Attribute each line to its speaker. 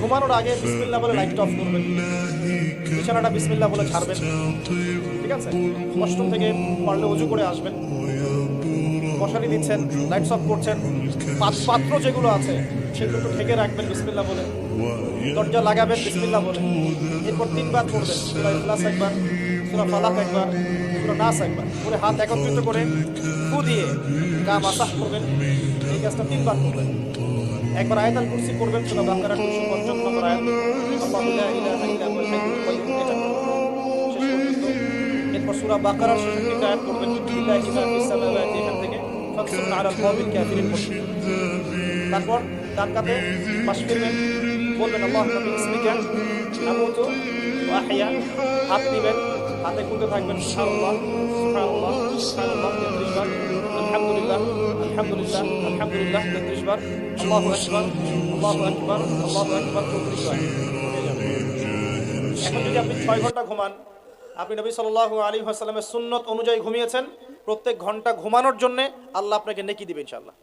Speaker 1: ঘুমানোর আগে বিসমিল্লাহ বলে লাইটটা অফ করবেন, বিছানাটা বিসমিল্লাহ বলে ছাড়বেন, ঠিক আছে? ওয়াশরুম থেকে পারলে ওযু করে আসবেন, মশারি দিচ্ছেন, লাইটস অফ করছেন, পাত্র যেগুলো আছে সেগুলো একটু ঢেকে রাখবেন বিসমিল্লাহ বলে, দরজা লাগাবেন বিসমিল্লাহ বলে। এরপর 3 বার পড়বেন সূরা ইখলাস একবার, সূরা ফালাক একবার, সূরা নাস একবার, পরে হাত একত্রিত করে ফু দিয়ে গা মাসাহ করবেন। এই কাজটা 3 বার করবেন। একবার আয়াতুল কুরসি পড়বেন, সূরা বাকারা 250 নম্বর আয়াত, আল্লাহু লা ইলাহা ইল্লা হুয়াল হাইয়ুল কাইয়্যুম, এটা শেষ পর্যন্ত। এরপর সূরা বাকারার 66 আয়াত পড়বেন, লিল্লাহি মা ফিস সামাওয়াতি, এখান থেকে ফাকসুরনা আলাল কওমিল কাফিরিন পড়বেন। তারপর ডান কাঁধে পাশ ফিরবেন, বলবেন আল্লাহুম্মা বিসমিকা আমুতু ওয়া আহইয়া, হাত দিবেন, হাতে গুনতে থাকবেন সুবহানাল্লাহ সুবহানাল্লাহ সুবহানাল্লাহ 33 বার, আলহামদুলিল্লাহ আলহামদুলিল্লাহ আলহামদুলিল্লাহ 33 বার, আল্লাহু আকবার আল্লাহু আকবার আল্লাহু আকবার 34 বার। এখন যদি আপনি 6 ঘন্টা ঘুমান, আপনি নবী সাল্লাল্লাহু আলাইহি ওয়াসাল্লামের সুন্নত অনুযায়ী ঘুমিয়েছেন, প্রত্যেক ঘন্টা ঘুমানোর জন্য আল্লাহ আপনাকে নেকি দিবেন ইনশাআল্লাহ।